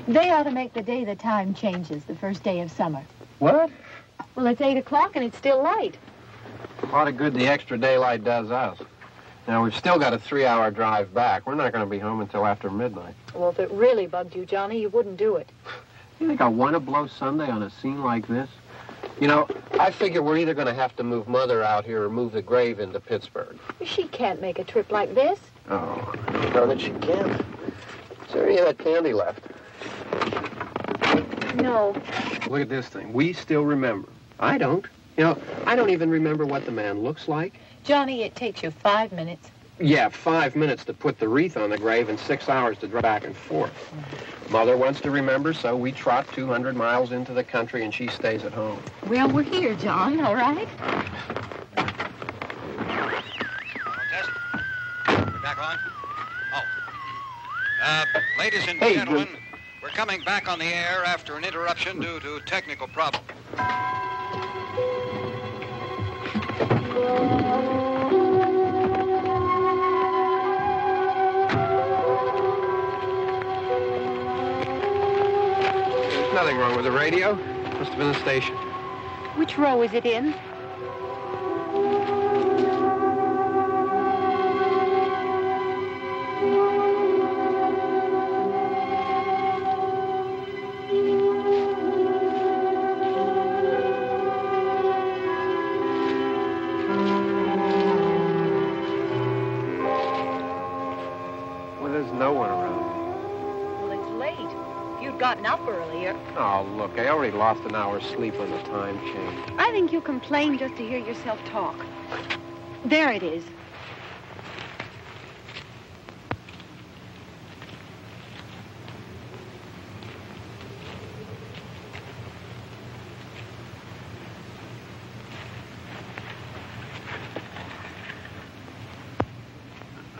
They ought to make the day the time changes, the first day of summer. What? Well, it's 8 o'clock and it's still light. A lot of good the extra daylight does us. Now, we've still got a 3-hour drive back. We're not going to be home until after midnight. Well, if it really bugged you, Johnny, you wouldn't do it. You think I want to blow Sunday on a scene like this? You know, I figure we're either going to have to move Mother out here or move the grave into Pittsburgh. She can't make a trip like this. Oh, I know that she can't. Is there any of that candy left? No. Look at this thing. We still remember. I don't. You know, I don't even remember what the man looks like. Johnny, it takes you 5 minutes. Yeah, 5 minutes to put the wreath on the grave and 6 hours to drive back and forth. Mother wants to remember, so we trot 200 miles into the country and she stays at home. Well, we're here, John, all right? Test. We're back on. Oh. Ladies and gentlemen, we're coming back on the air after an interruption due to technical problems. There's nothing wrong with the radio. Must have been the station. Which row is it in? Gotten up earlier. Oh, look, I already lost an hour's sleep on the time change. I think you complain just to hear yourself talk. There it is.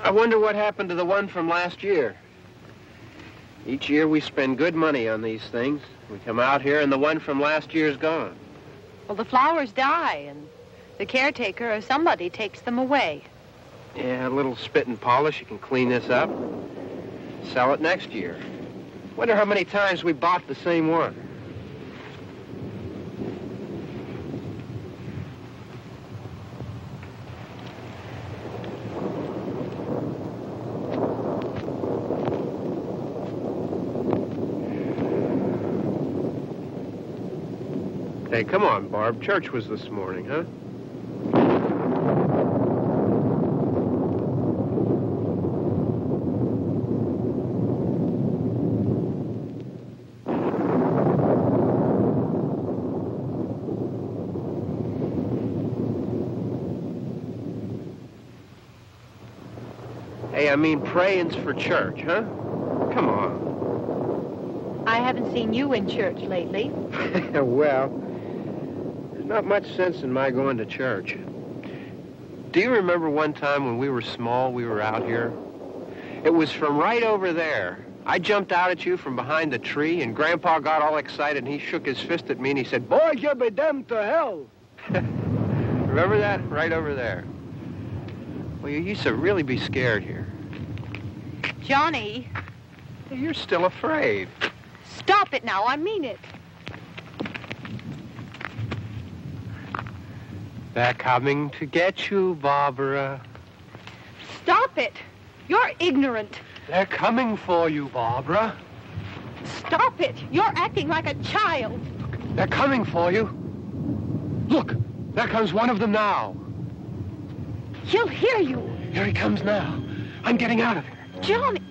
I wonder what happened to the one from last year. Each year we spend good money on these things. We come out here and the one from last year's gone. Well, the flowers die and the caretaker or somebody takes them away. Yeah, a little spit and polish. You can clean this up. Sell it next year. Wonder how many times we bought the same one. Hey, come on, Barb. Church was this morning, huh? I mean praying's for church, huh? Come on. I haven't seen you in church lately. Well, there's not much sense in my going to church. Do you remember one time when we were small, we were out here? It was from right over there. I jumped out at you from behind the tree, and Grandpa got all excited, and he shook his fist at me, and he said, "Boy, you be damned to hell." Remember that? Right over there. Well, you used to really be scared here. Johnny. You're still afraid. Stop it now. I mean it. They're coming to get you, Barbara. Stop it. You're ignorant. They're coming for you, Barbara. Stop it. You're acting like a child. They're coming for you. Look, there comes one of them now. He'll hear you. Here he comes now. I'm getting out of here. Johnny.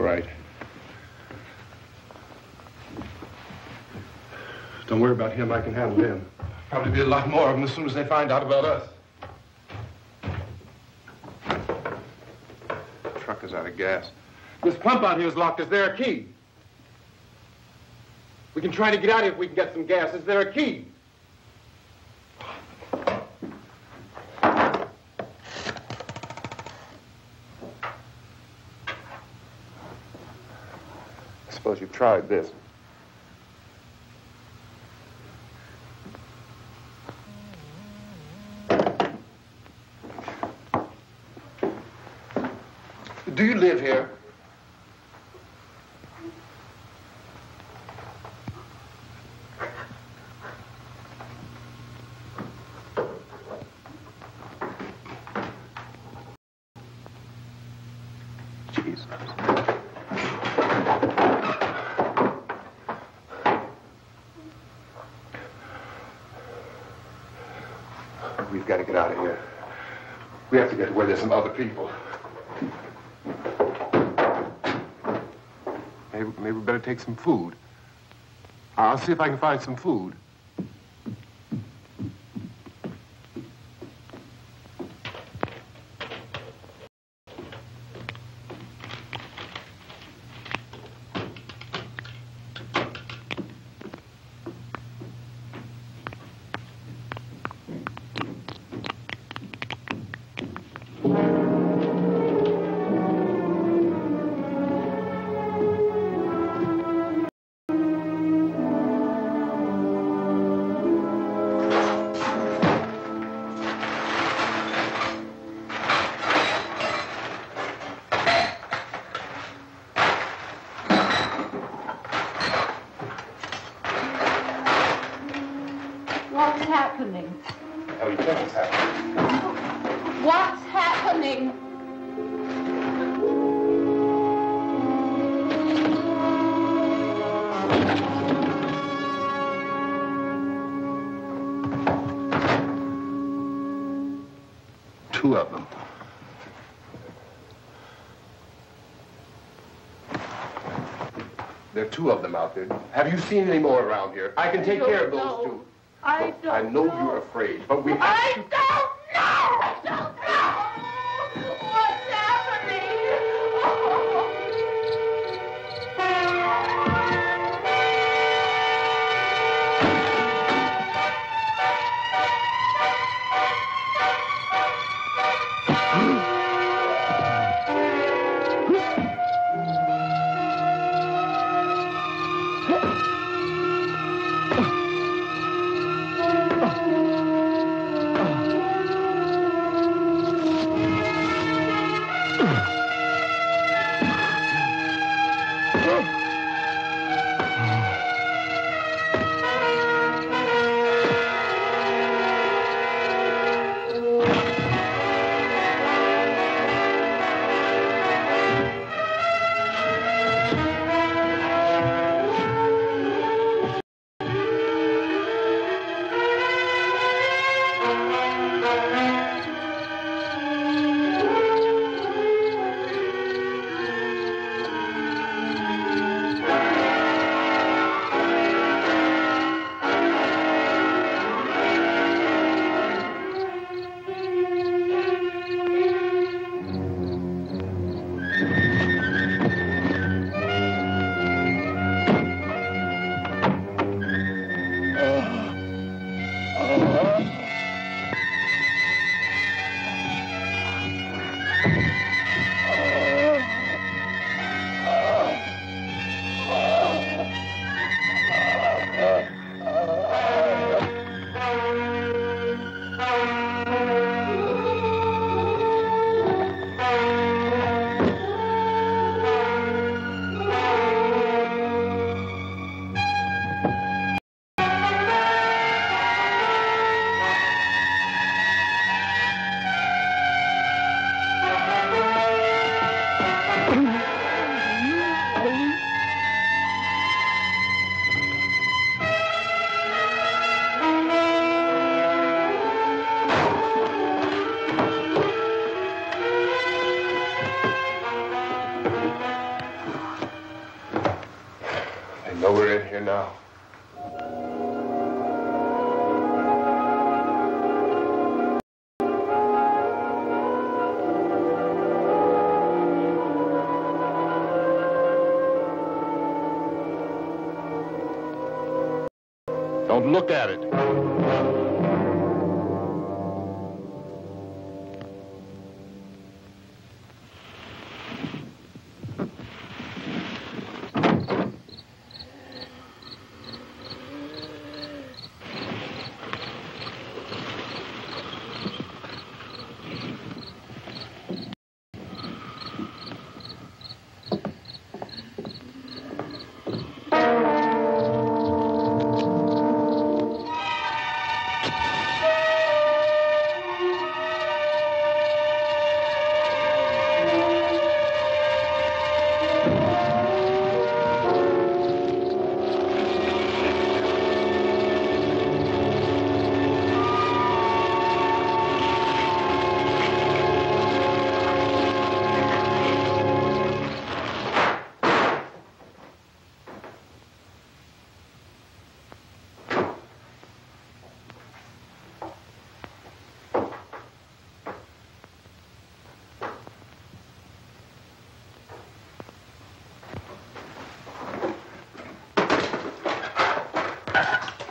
All right. Don't worry about him. I can handle him. Probably be a lot more of them as soon as they find out about us. The truck is out of gas. This pump out here is locked. Is there a key? We can try to get out of here if we can get some gas. Is there a key? I suppose you've tried this. Do you live here? Jesus. We've got to get out of here. We have to get to where there's some other people. Maybe we better take some food. I'll see if I can find some food. What's happening? How do you think it's happening? What's happening? Two of them. There are two of them out there. Have you seen any more around here? I can take care of those two. I know you're afraid, but we have to... I don't know! I don't know! What's happening? here now. Don't look at it.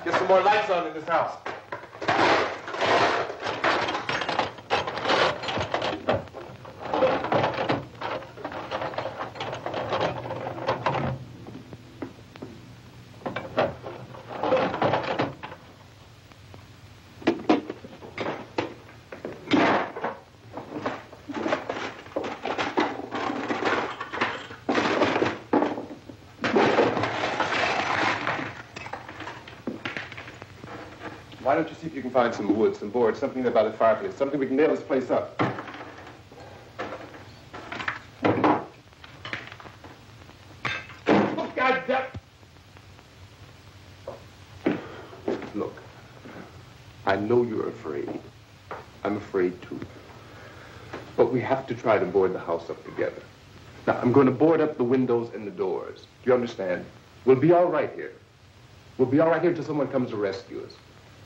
Get some more lights on in this house. Why don't you see if you can find some wood, some boards, something about a fireplace, something we can nail this place up. Oh, God damn. Look, I know you're afraid. I'm afraid too. But we have to try to board the house up together. Now, I'm going to board up the windows and the doors. Do you understand? We'll be all right here. We'll be all right here until someone comes to rescue us.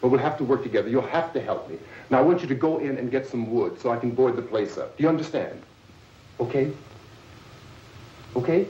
But we'll have to work together. You'll have to help me. Now, I want you to go in and get some wood so I can board the place up. Do you understand? Okay? Okay?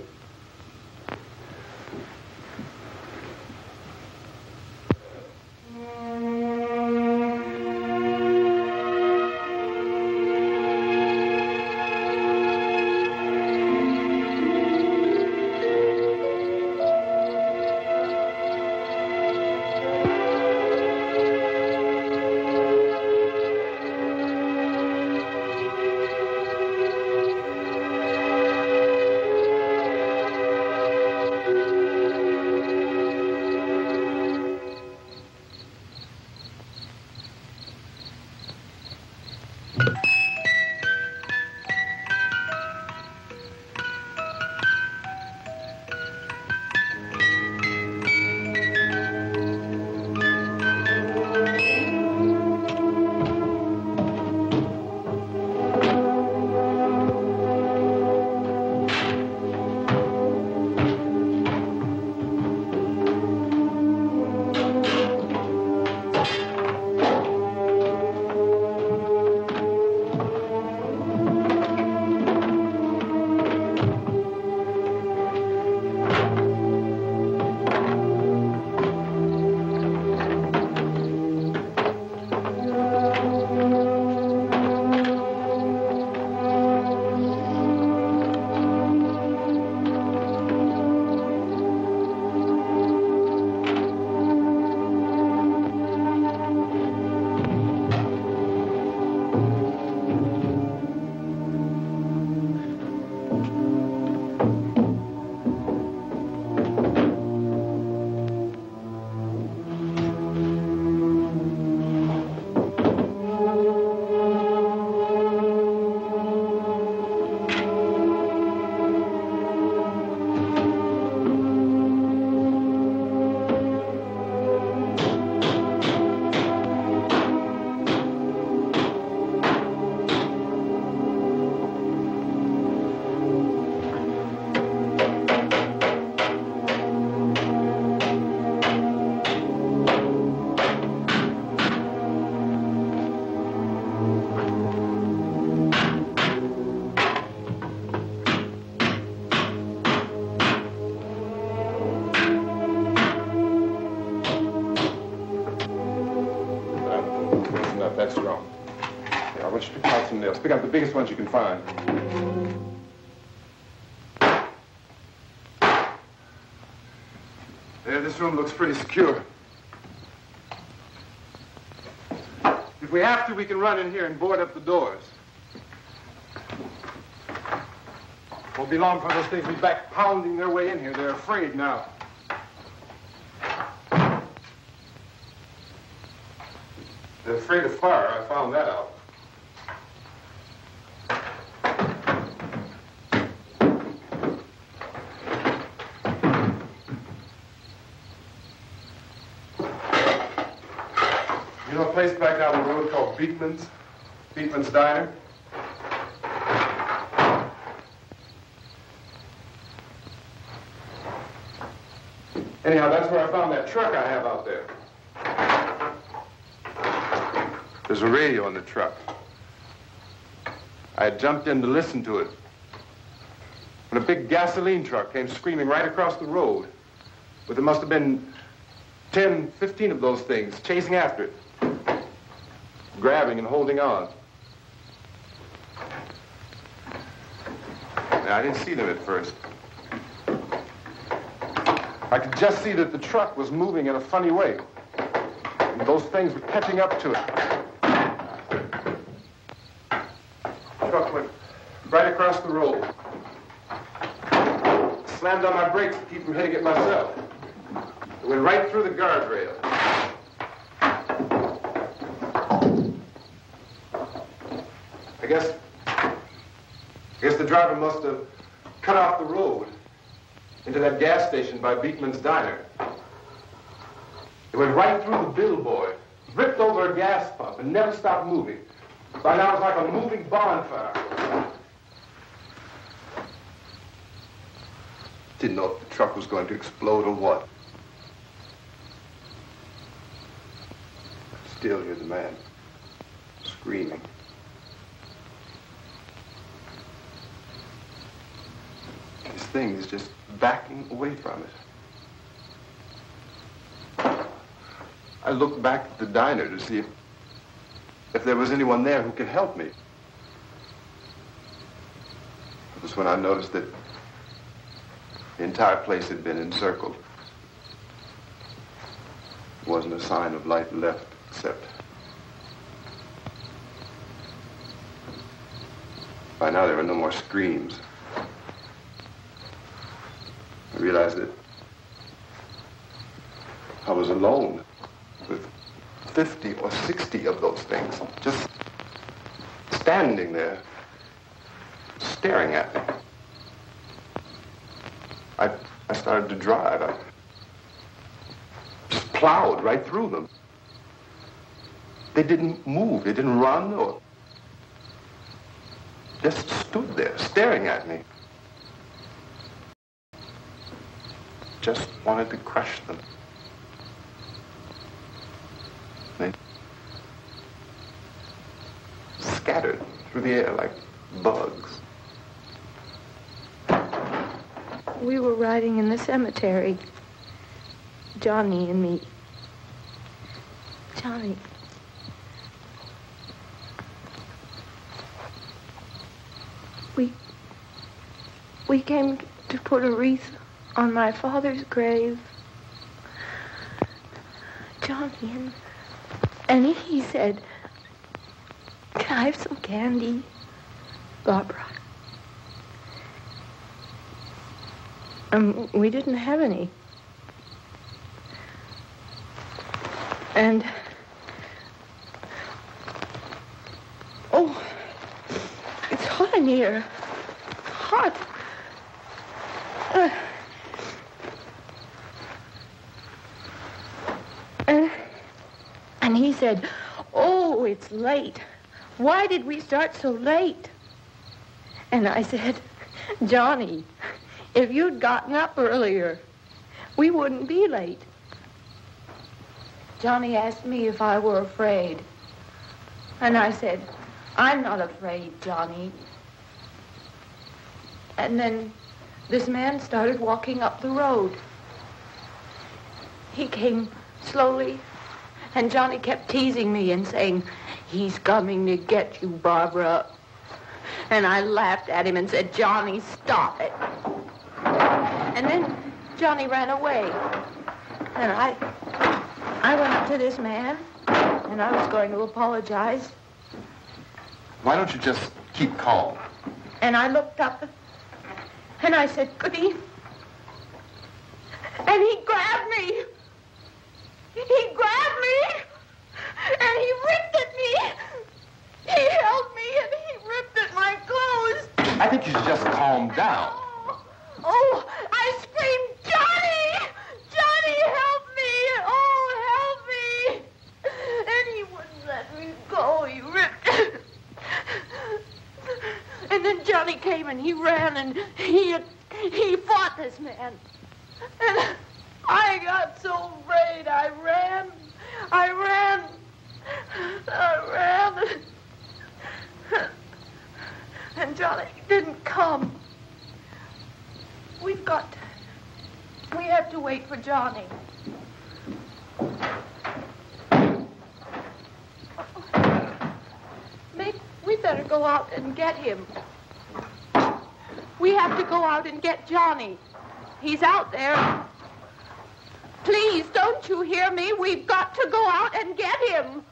want you to pick out some nails. Pick out the biggest ones you can find. There, this room looks pretty secure. If we have to, we can run in here and board up the doors. Won't be long before those things will be back pounding their way in here. They're afraid now. They're afraid of fire. I found that out. You know a place back down the road called Beekman's? Beekman's Diner? Anyhow, that's where I found that truck I have out there. There's a radio in the truck. I had jumped in to listen to it when a big gasoline truck came screaming right across the road. But there must have been 10, 15 of those things chasing after it, grabbing and holding on. Now, I didn't see them at first. I could just see that the truck was moving in a funny way. And those things were catching up to it. The truck went right across the road. Slammed on my brakes to keep from hitting it myself. It went right through the guardrail. I guess the driver must have cut off the road into that gas station by Beekman's Diner. It went right through the billboard, ripped over a gas pump, and never stopped moving. By now, it's like a moving bonfire. Didn't know if the truck was going to explode or what. Still hear the man screaming. This thing is just backing away from it. I looked back at the diner to see if there was anyone there who could help me. It was when I noticed that the entire place had been encircled. There wasn't a sign of light left except by now there were no more screams. I realized that I was alone with 50 or 60 of those things, just standing there, staring at me. I started to drive. I just plowed right through them. They didn't move. They didn't run or just stood there, staring at me. Just wanted to crush them. They scattered through the air like bugs. We were riding in the cemetery, Johnny and me. Johnny. We came to put a wreath on my father's grave. Johnny, and he said, "Can I have some candy, Barbara?" We didn't have any. And, oh, it's hot in here. Hot. And he said, "Oh, it's late. Why did we start so late?" And I said, "Johnny, if you'd gotten up earlier, we wouldn't be late." Johnny asked me if I were afraid. And I said, "I'm not afraid, Johnny." And then this man started walking up the road. He came slowly, and Johnny kept teasing me and saying, He's coming to get you, Barbara. And I laughed at him and said, Johnny, stop it. And then Johnny ran away. And I went up to this man, and I was going to apologize. Why don't you just keep calm? And I looked up, and I said, Goody. And he grabbed me. He grabbed me, and he ripped at me. He held me, and he ripped at my clothes. I think you should just calm down. Oh, I screamed, Johnny! Johnny, help me! Oh, help me! And he wouldn't let me go. He ripped. And then Johnny came and he ran and he fought this man. And I got so afraid. I ran. And Johnny didn't come. We have to wait for Johnny. Maybe we better go out and get him. We have to go out and get Johnny. He's out there. Please, don't you hear me? We've got to go out and get him.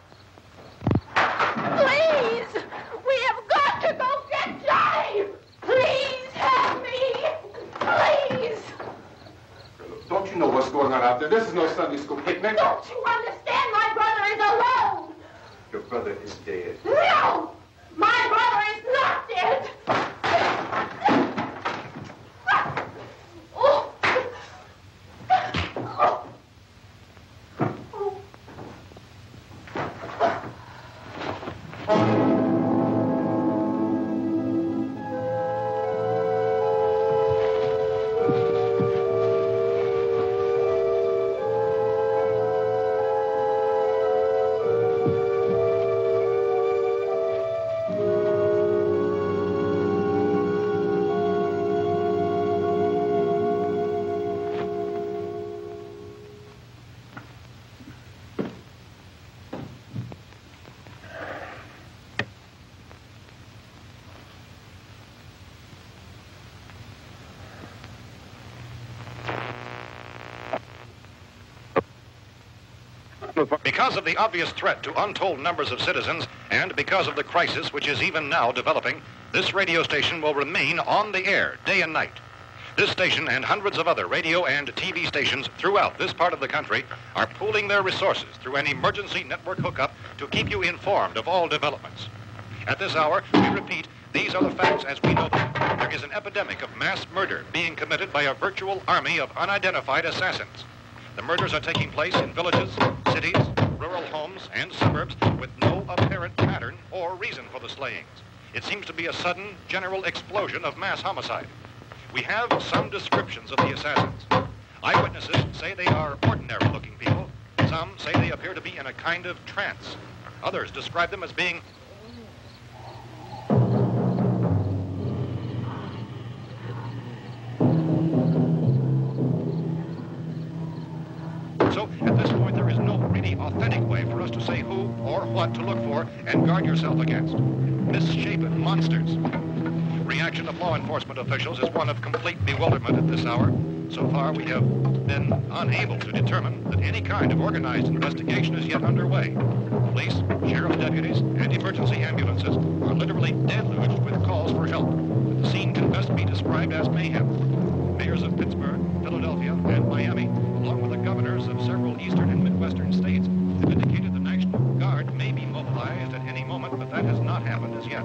Please! We have got to go get Johnny! Please help me! Please! Don't you know what's going on out there? This is no Sunday school picnic. Don't you understand? My brother is alone! Your brother is dead. No! My brother is not dead! Oh. Oh. Because of the obvious threat to untold numbers of citizens, and because of the crisis which is even now developing, this radio station will remain on the air day and night. This station and hundreds of other radio and TV stations throughout this part of the country are pooling their resources through an emergency network hookup to keep you informed of all developments. At this hour, we repeat, these are the facts as we know them. There is an epidemic of mass murder being committed by a virtual army of unidentified assassins. The murders are taking place in villages, cities, rural homes, and suburbs with no apparent pattern or reason for the slayings. It seems to be a sudden, general explosion of mass homicide. We have some descriptions of the assassins. Eyewitnesses say they are ordinary-looking people. Some say they appear to be in a kind of trance. Others describe them as being So, at this point, there is no really authentic way for us to say who or what to look for and guard yourself against. Misshapen monsters. Reaction of law enforcement officials is one of complete bewilderment at this hour. So far, we have been unable to determine that any kind of organized investigation is yet underway. Police, sheriff deputies, and emergency ambulances are literally deluged with calls for help. The scene can best be described as mayhem. Mayors of Pittsburgh, Philadelphia, and Miami, along with the governors of several eastern and midwestern states, have indicated the National Guard may be mobilized at any moment, but that has not happened as yet.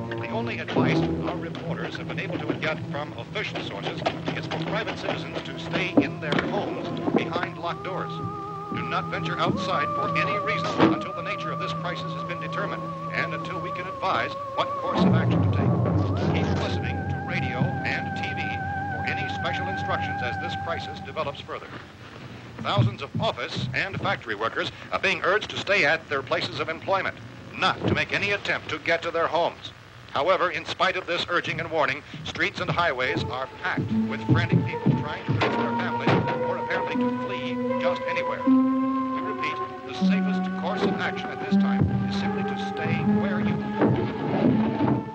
The only advice our reporters have been able to get from official sources is for private citizens to stay in their homes behind locked doors. Do not venture outside for any reason until the nature of this crisis has been determined and until we can advise what course of action to take. Keep listening to radio and TV for any special instructions as this crisis develops further. Thousands of office and factory workers are being urged to stay at their places of employment, not to make any attempt to get to their homes. However, in spite of this urging and warning, streets and highways are packed with frantic people trying to reach their families or apparently to flee just anywhere. We repeat, the safest course of action at this time is simply to stay where you are.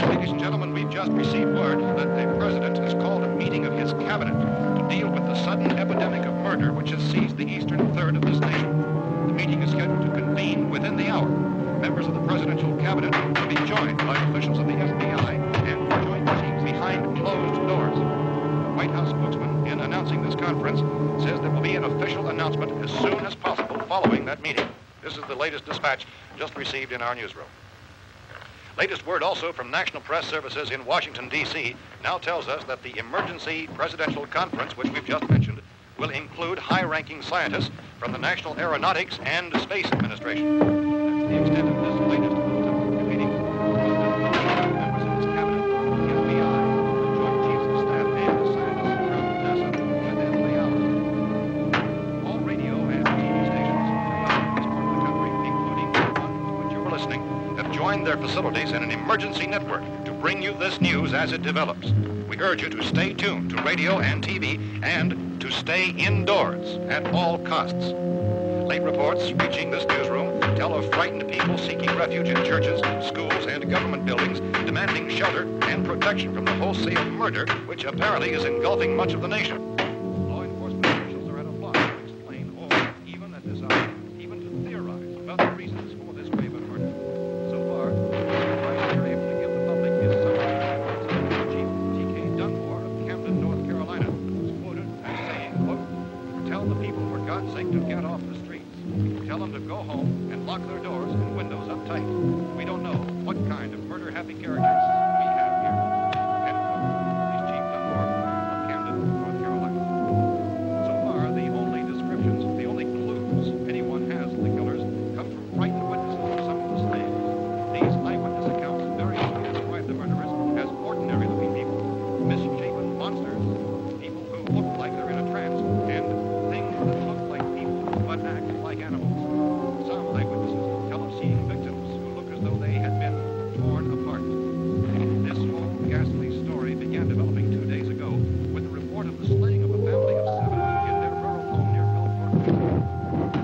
Ladies and gentlemen, we've just received word that the President has called a meeting of his cabinet to deal with the sudden epidemic of murder which has seized the eastern third of this nation. The meeting is scheduled to convene within the hour. Members of the presidential cabinet will be joined by officials of the FBI and joint teams behind closed doors. The White House spokesman, in announcing this conference, says there will be an official announcement as soon as possible following that meeting. This is the latest dispatch just received in our newsroom. Latest word also from National Press Services in Washington, D.C. now tells us that the emergency presidential conference, which we've just mentioned, will include high-ranking scientists from the National Aeronautics and Space Administration. That's the extent of this latest bulletin. Meeting members of his cabinet, the FBI, the Joint Chiefs of Staff, and the scientists from NASA within the hour. All radio and TV stations throughout this part of the country, including the one to which you're listening, have joined their facilities in an emergency network to bring you this news as it develops. We urge you to stay tuned to radio and TV and to stay indoors at all costs. Late reports reaching this newsroom tell of frightened people seeking refuge in churches, schools, and government buildings, demanding shelter and protection from the wholesale murder which apparently is engulfing much of the nation. Law enforcement officials are at a loss to explain or even at this hour, even to theorize about the reasons for this wave of murder. So far, the advice they're able to give the public is something Chief T.K. Dunmore of Camden, North Carolina, who's quoted as saying, quote, "Tell the people, for God's sake, to get off the streets. Tell them to go home and lock their doors and windows up tight. We don't know what kind of murder-happy characters we have here." End quote. He's Chief Dunmore of Camden, North Carolina. So far, the only descriptions, the only clues anyone has of the killers come from frightened witnesses of some of the slain. These eyewitness accounts variously describe the murderers as ordinary-looking people, misshapen monsters, people who look like they're in a trance, and things that look like people but act like animals. Some eyewitnesses tell of seeing victims who look as though they had been torn apart. This whole ghastly story began developing 2 days ago with the report of the slaying of a family of 7 in their rural home near California.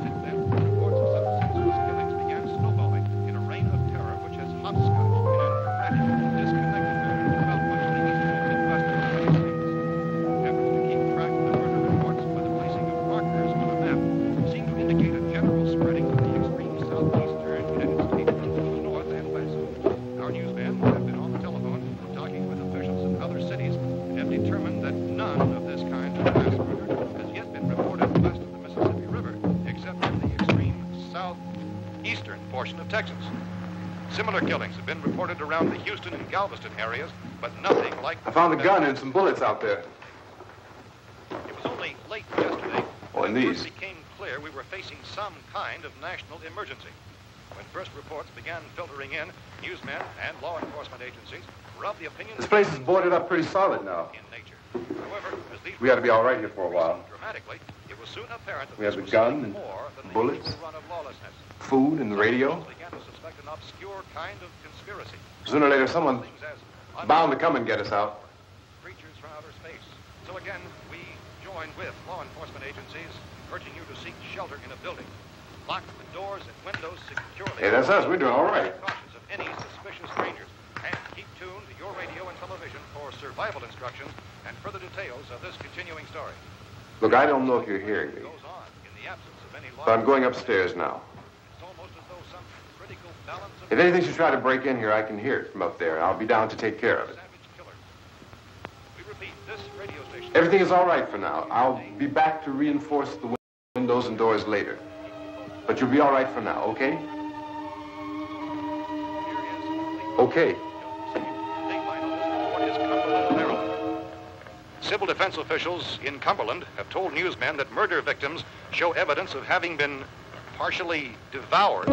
Since then, reports of such senseless killings began snowballing in a reign of terror which has hopscotched in an erratic, disconnected manner throughout much of the eastern and midwestern United States. Efforts to keep track of the murder reports by the placing of markers on a map seem to indicate a general spreading of the extreme southeastern United States to the north and west. Our newsmen have been on the telephone talking with officials in other cities and have determined that none of this kind of mass murder has yet been reported west of the Mississippi River, except in the extreme southeastern portion of Texas. Similar killings have been reported around the Houston and Galveston areas, but nothing like... I found a gun and some bullets out there. It was only late yesterday Oh, and when it these. first became clear we were facing some kind of national emergency. When first reports began filtering in, newsmen and law enforcement agencies were of the opinion This that place is boarded up pretty solid now. in nature. However, as these We ought to be all right here for a while. dramatically, it was soon apparent that We have this the was gun something and more than the bullets. usual run of lawlessness. Food and the radio. Some began to suspect an obscure kind of conspiracy. Sooner or later, someone Things as bound to come and get us out. creatures from outer space. So again, we join with law enforcement agencies, urging you to seek shelter in a building. Lock the doors and windows securely. Hey, that's us. We're doing all right. Cautious of any suspicious strangers. And keep tuned to your radio and television for survival instructions and further details of this continuing story. Look, I don't know if you're hearing me, Goes on in the absence of any law. but I'm going upstairs now. It's almost as though some critical balance of If anything should try to break in here, I can hear it from up there. I'll be down to take care of it. savage killers. We repeat, this radio station. Everything is all right for now. I'll be back to reinforce the windows and doors later. But you'll be all right for now, okay? Okay. Civil defense officials in Cumberland have told newsmen that murder victims show evidence of having been partially devoured.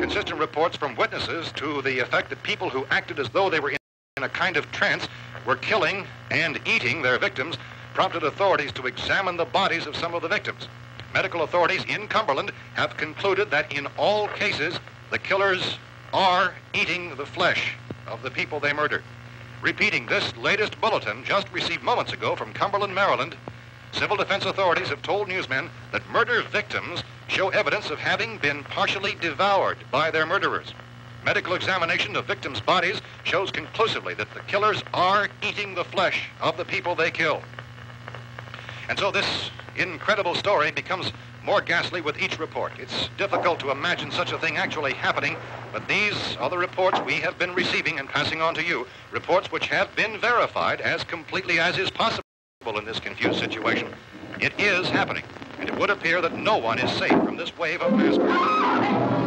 consistent reports from witnesses to the effect that people who acted as though they were in a kind of trance were killing and eating their victims prompted authorities to examine the bodies of some of the victims. Medical authorities in Cumberland have concluded that in all cases, the killers are eating the flesh of the people they murdered. Repeating this latest bulletin just received moments ago from Cumberland, Maryland, civil defense authorities have told newsmen that murder victims show evidence of having been partially devoured by their murderers. Medical examination of victims' bodies shows conclusively that the killers are eating the flesh of the people they kill. And so this incredible story becomes more ghastly with each report. It's difficult to imagine such a thing actually happening, but these are the reports we have been receiving and passing on to you, reports which have been verified as completely as is possible in this confused situation. It is happening, and it would appear that no one is safe from this wave of mass murder.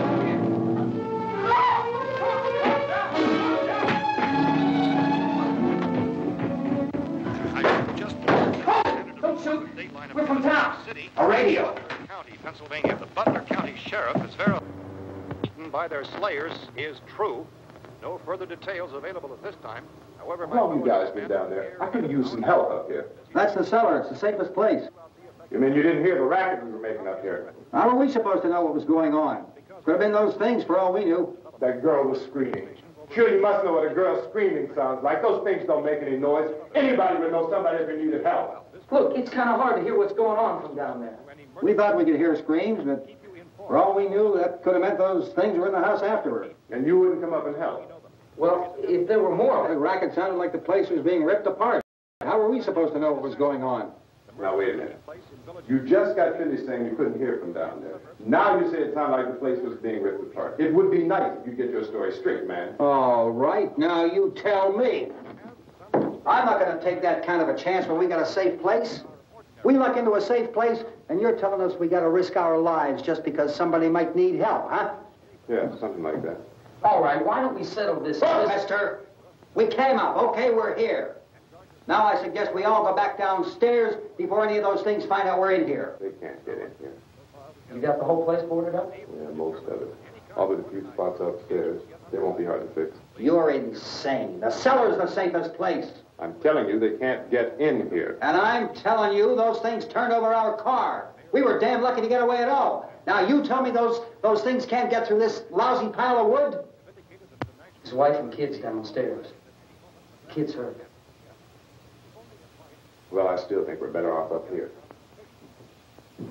We're from town. A radio. County, Pennsylvania. The Butler County Sheriff is verified by their slayers is true. No further details available at this time. However, how long you guys been down there? I could use some help up here. That's the cellar. It's the safest place. You mean you didn't hear the racket we were making up here? How were we supposed to know what was going on? Could have been those things for all we knew. That girl was screaming. Sure, you must know what a girl screaming sounds like. Those things don't make any noise. Anybody would know somebody ever needed help. Look, it's kind of hard to hear what's going on from down there. We thought we could hear screams, but for all we knew, that could have meant those things were in the house afterward. And you wouldn't come up and help? Well, if there were more... The racket sounded like the place was being ripped apart. How were we supposed to know what was going on? Now, wait a minute. You just got finished saying you couldn't hear from down there. Now you say it sounded like the place was being ripped apart. It would be nice if you get your story straight, man. All right, now you tell me. I'm not going to take that kind of a chance when we got a safe place. We luck into a safe place, and you're telling us we got to risk our lives just because somebody might need help, huh? Yeah, something like that. All right, why don't we settle this? Look, mister, we came up. Okay, we're here. Now I suggest we all go back downstairs before any of those things find out we're in here. They can't get in here. You got the whole place boarded up? Yeah, most of it. All but a few spots upstairs. They won't be hard to fix. You're insane. The cellar's the safest place. I'm telling you, they can't get in here. And I'm telling you, those things turned over our car. We were damn lucky to get away at all. Now, you tell me those things can't get through this lousy pile of wood? His wife and kids downstairs. Kids hurt. Well, I still think we're better off up here.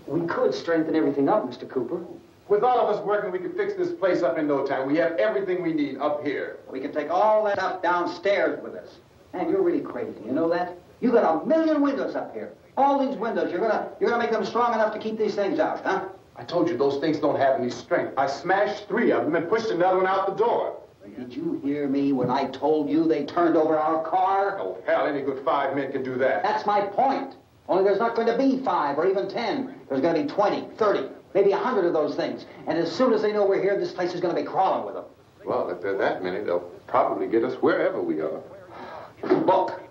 We could strengthen everything up, Mr. Cooper. With all of us working, we could fix this place up in no time. We have everything we need up here. We can take all that stuff downstairs with us. Man, you're really crazy. You know that? You got 1,000,000 windows up here. All these windows, you're gonna make them strong enough to keep these things out, huh? I told you those things don't have any strength. I smashed 3 of them and pushed another one out the door. Did you hear me when I told you they turned over our car? Oh, hell, any good 5 men can do that. That's my point. Only there's not going to be 5 or even 10. There's going to be 20, 30, maybe 100 of those things. And as soon as they know we're here, this place is going to be crawling with them. Well, if there are that many, they'll probably get us wherever we are. Look,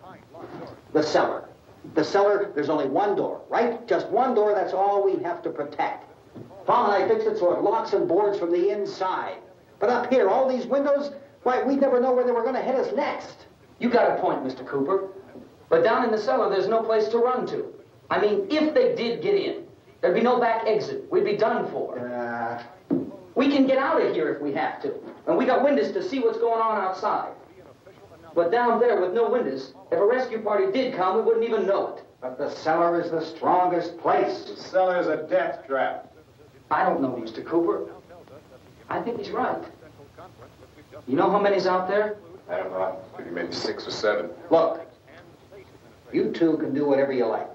the cellar. The cellar, there's only one door, right? Just one door, that's all we have to protect. Tom and I fixed it so it locks and boards from the inside. But up here, all these windows, why, we'd never know where they were going to hit us next. You got a point, Mr. Cooper. But down in the cellar, there's no place to run to. I mean, if they did get in, there'd be no back exit. We'd be done for. We can get out of here if we have to. And we got windows to see what's going on outside. But down there with no windows, if a rescue party did come, we wouldn't even know it. But the cellar is the strongest place. The cellar is a death trap. I don't know, Mr. Cooper. I think he's right. You know how many's out there? I don't know. Maybe 6 or 7. Look, you two can do whatever you like.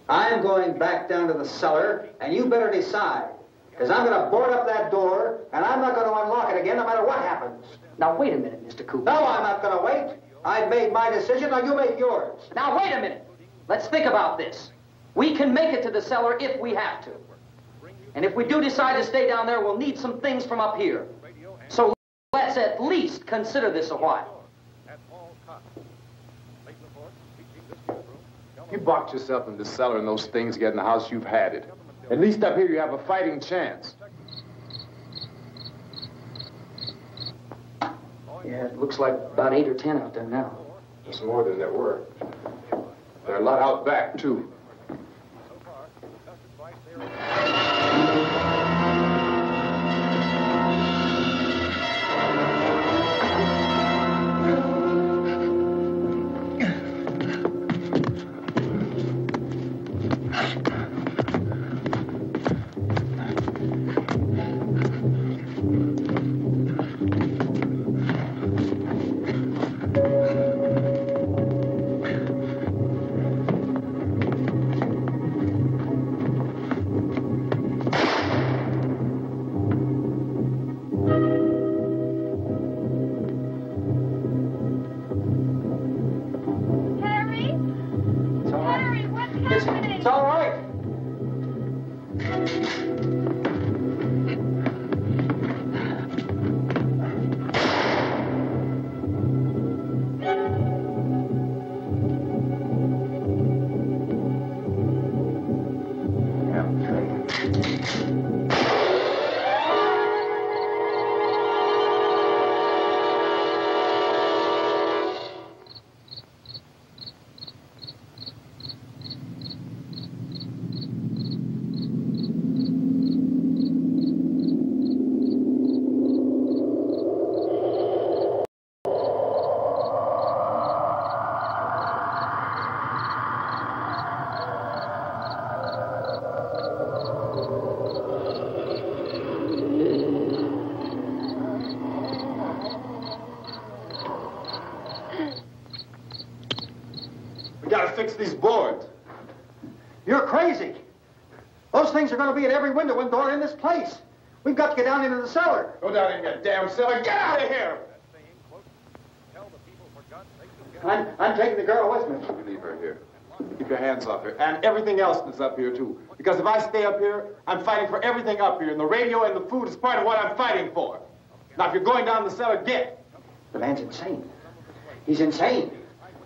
I'm going back down to the cellar, and you better decide. Because I'm going to board up that door, and I'm not going to unlock it again no matter what happens. Now, wait a minute, Mr. Cooper. No, I'm not going to wait. I've made my decision, now you make yours. Now, wait a minute. Let's think about this. We can make it to the cellar if we have to. And if we do decide to stay down there, we'll need some things from up here. So let's at least consider this a while. You box yourself in the cellar and those things get in the house, you've had it. At least up here you have a fighting chance. Yeah, it looks like about 8 or 10 out there now. There's more than there were. There are a lot out back, too. Fix these boards. You're crazy. Those things are going to be at every window and door in this place. We've got to get down into the cellar. Go down in your damn cellar. Get out of here! I'm taking the girl with me. You leave her here. Keep your hands off her. And everything else that's up here, too. Because if I stay up here, I'm fighting for everything up here. And the radio and the food is part of what I'm fighting for. Now, if you're going down the cellar, get. The man's insane. He's insane.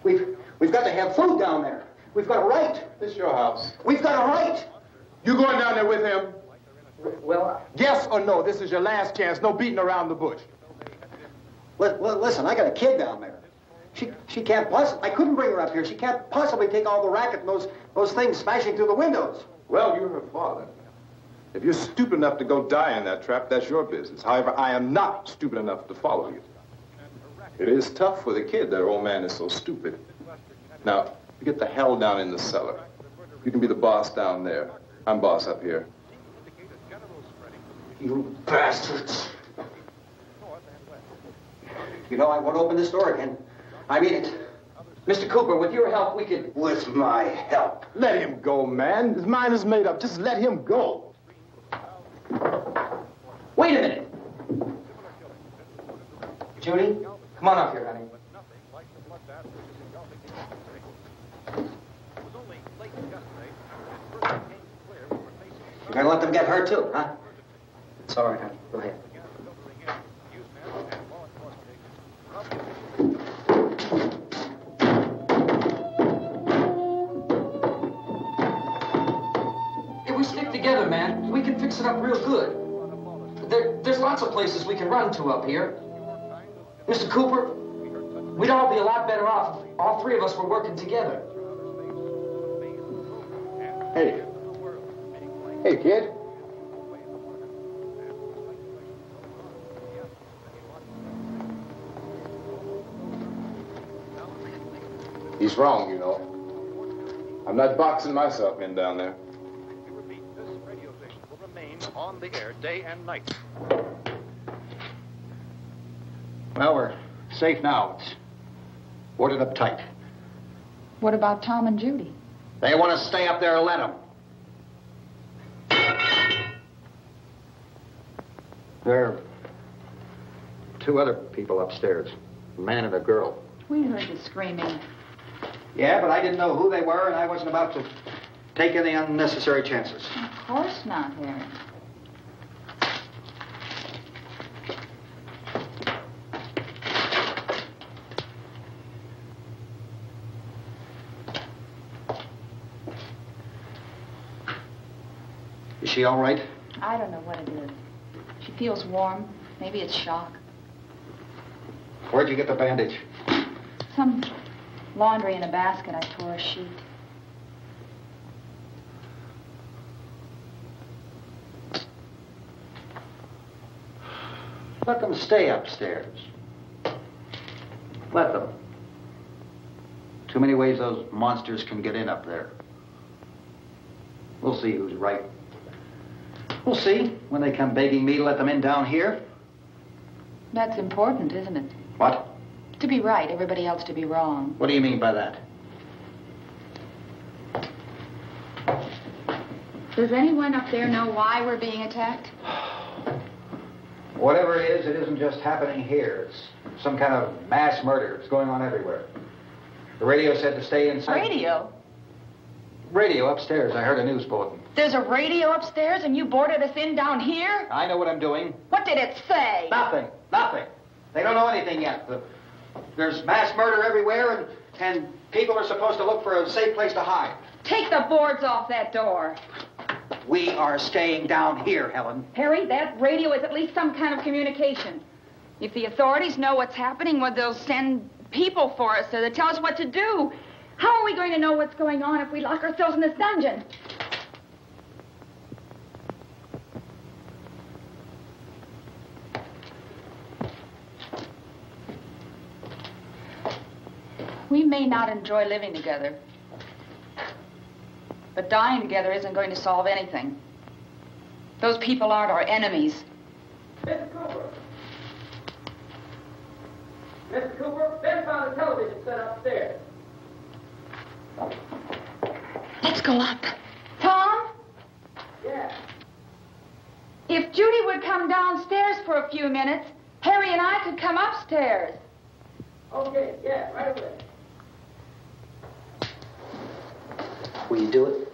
We've got to have food down there. We've got a right. This is your house. We've got a right. You going down there with him? Well, Yes or no? This is your last chance. No beating around the bush. Listen, I got a kid down there. She can't possibly. I couldn't bring her up here. She can't possibly take all the racket and those things smashing through the windows. Well, you're her father. If you're stupid enough to go die in that trap, that's your business. However, I am not stupid enough to follow you. It is tough for the kid that old man is so stupid. Now, you get the hell down in the cellar. You can be the boss down there. I'm boss up here. You bastards. You know, I won't open this door again. I mean it. Mr. Cooper, with your help, we could... With my help. Let him go, man. His mind is made up. Just let him go. Wait a minute. Judy, come on up here, honey. You're gonna let them get hurt too, huh? It's all right, honey. Go ahead. If we stick together, man, we can fix it up real good. There's lots of places we can run to up here. Mr. Cooper, we'd all be a lot better off if all three of us were working together. Hey. Hey, kid. He's wrong, you know. I'm not boxing myself in down there. This radio station will remain on the air day and night. Well, we're safe now. It's boarded up tight. What about Tom and Judy? They want to stay up there and let them. There are two other people upstairs, a man and a girl. We heard the screaming. Yeah, but I didn't know who they were, and I wasn't about to take any unnecessary chances. Of course not, Harry. Is she all right? I don't know what it is. She feels warm. Maybe it's shock. Where'd you get the bandage? Some laundry in a basket. I tore a sheet. Let them stay upstairs. Let them. Too many ways those monsters can get in up there. We'll see who's right. We'll see when they come begging me to let them in down here. That's important, isn't it? What? To be right, everybody else to be wrong. What do you mean by that? Does anyone up there know why we're being attacked? Whatever it isn't just happening here. It's some kind of mass murder. It's going on everywhere. The radio said to stay inside. Radio? Radio upstairs. I heard a news bulletin. There's a radio upstairs and you boarded us in down here? I know what I'm doing. What did it say? Nothing. Nothing. They don't know anything yet. There's mass murder everywhere, and people are supposed to look for a safe place to hide. Take the boards off that door. We are staying down here, Helen. Harry, that radio is at least some kind of communication. If the authorities know what's happening, well, they'll send people for us so they tell us what to do. How are we going to know what's going on if we lock ourselves in this dungeon? We may not enjoy living together, but dying together isn't going to solve anything. Those people aren't our enemies. Mr. Cooper! Mr. Cooper, Ben found a television set upstairs. Let's go up. Tom? Yeah. If Judy would come downstairs for a few minutes, Harry and I could come upstairs. Okay, yeah, right away. Will you do it?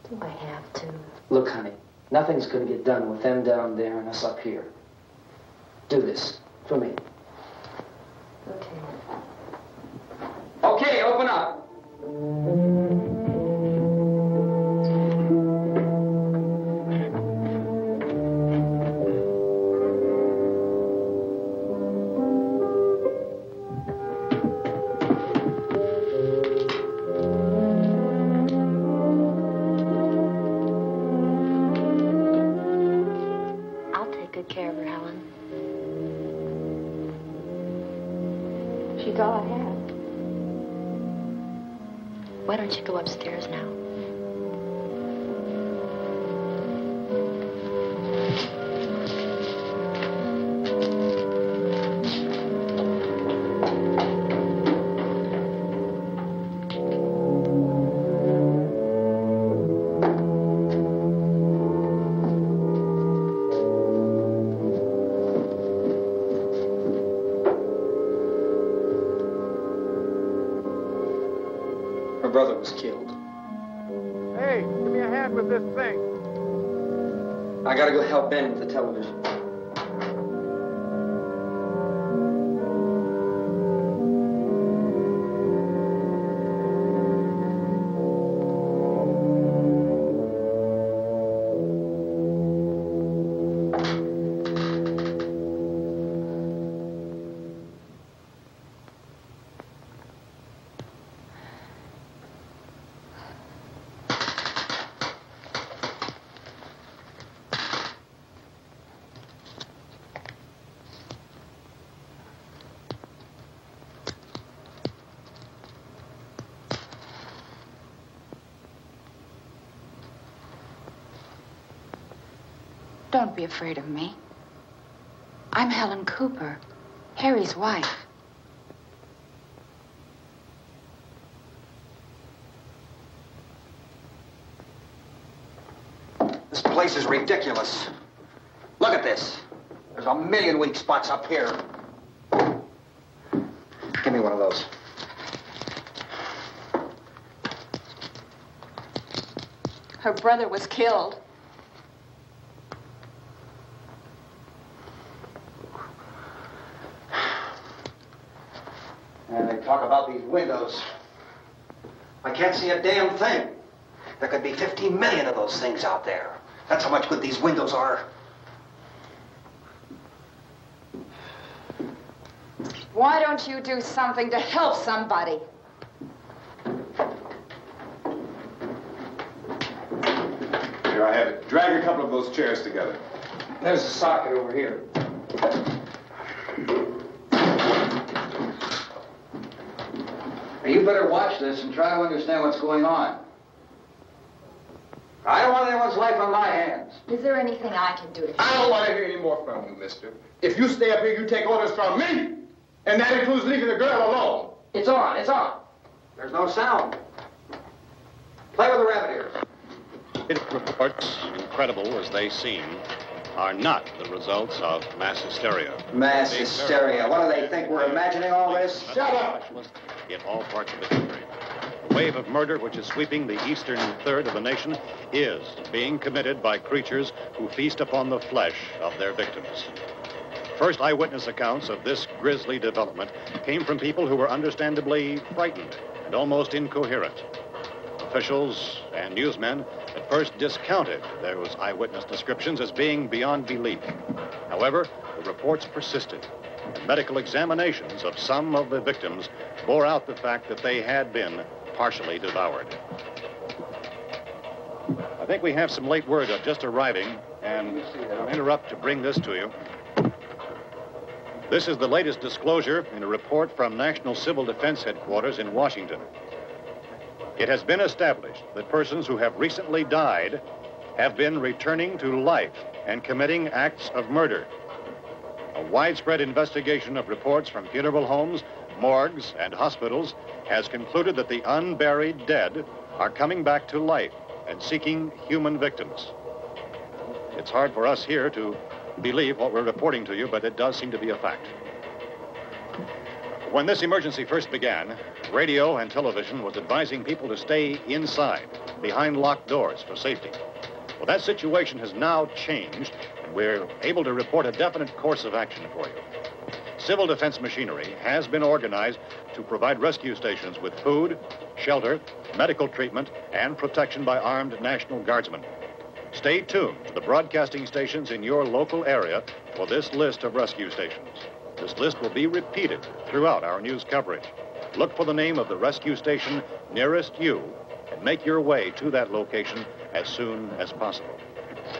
Do I have to? Look, honey, nothing's going to get done with them down there and us up here. Do this for me. Okay. Okay, open up. I'll take good care of her, Helen. She's all I have. Why don't you go upstairs now? Her brother was killed. Hey, give me a hand with this thing. I gotta go help Ben with the television. Don't be afraid of me. I'm Helen Cooper, Harry's wife. This place is ridiculous. Look at this. There's a million weak spots up here. Give me one of those. Her brother was killed. And they talk about these windows. I can't see a damn thing. There could be 15 million of those things out there. That's how much good these windows are. Why don't you do something to help somebody? Here, I have it. Drag a couple of those chairs together. There's a socket over here. You better watch this and try to understand what's going on. I don't want anyone's life on my hands. Is there anything I can do to help? I don't want to hear any more from you, mister. If you stay up here, you take orders from me. And that includes leaving the girl alone. It's on, it's on. There's no sound. Play with the rabbit ears. Reports, incredible as they seem, are not the results of mass hysteria. Mass hysteria. What do they think? We're imagining all this? Shut up! In all parts of the country. The wave of murder which is sweeping the eastern third of the nation is being committed by creatures who feast upon the flesh of their victims. First eyewitness accounts of this grisly development came from people who were understandably frightened and almost incoherent. Officials and newsmen at first discounted those eyewitness descriptions as being beyond belief. However, the reports persisted, and medical examinations of some of the victims bore out the fact that they had been partially devoured. I think we have some late word just arriving, and I'll interrupt to bring this to you. This is the latest disclosure in a report from National Civil Defense Headquarters in Washington. It has been established that persons who have recently died have been returning to life and committing acts of murder. A widespread investigation of reports from funeral homes, morgues, and hospitals has concluded that the unburied dead are coming back to life and seeking human victims. It's hard for us here to believe what we're reporting to you, but it does seem to be a fact. When this emergency first began, radio and television was advising people to stay inside, behind locked doors for safety. Well, that situation has now changed, and we're able to report a definite course of action for you. Civil defense machinery has been organized to provide rescue stations with food, shelter, medical treatment, and protection by armed National Guardsmen. Stay tuned to the broadcasting stations in your local area for this list of rescue stations. This list will be repeated throughout our news coverage. Look for the name of the rescue station nearest you and make your way to that location as soon as possible.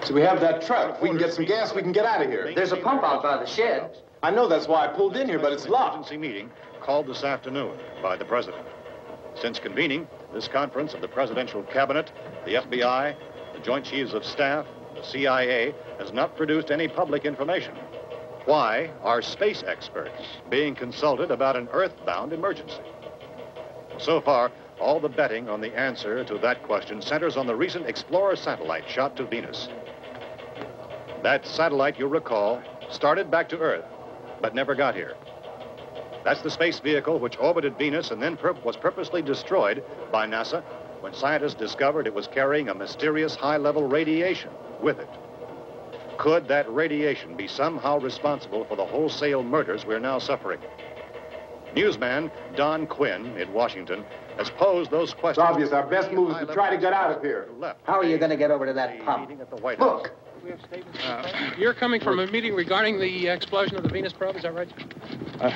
So we have that truck. If we can get some gas, we can get out of here. There's a pump out by the shed. I know, that's why I pulled in here, but it's locked. Emergency meeting called this afternoon by the president. Since convening this conference of the presidential cabinet, the FBI, the Joint Chiefs of Staff, the CIA has not produced any public information. Why are space experts being consulted about an earthbound emergency? So far, all the betting on the answer to that question centers on the recent Explorer satellite shot to Venus. That satellite, you'll recall, started back to Earth, but never got here. That's the space vehicle which orbited Venus and then was purposely destroyed by NASA when scientists discovered it was carrying a mysterious high-level radiation with it. Could that radiation be somehow responsible for the wholesale murders we're now suffering? Newsman Don Quinn in Washington has posed those questions. It's obvious our best move is to try to get out of here. How are you going to get over to that pump? Look! You're coming from a meeting regarding the explosion of the Venus probe, is that right?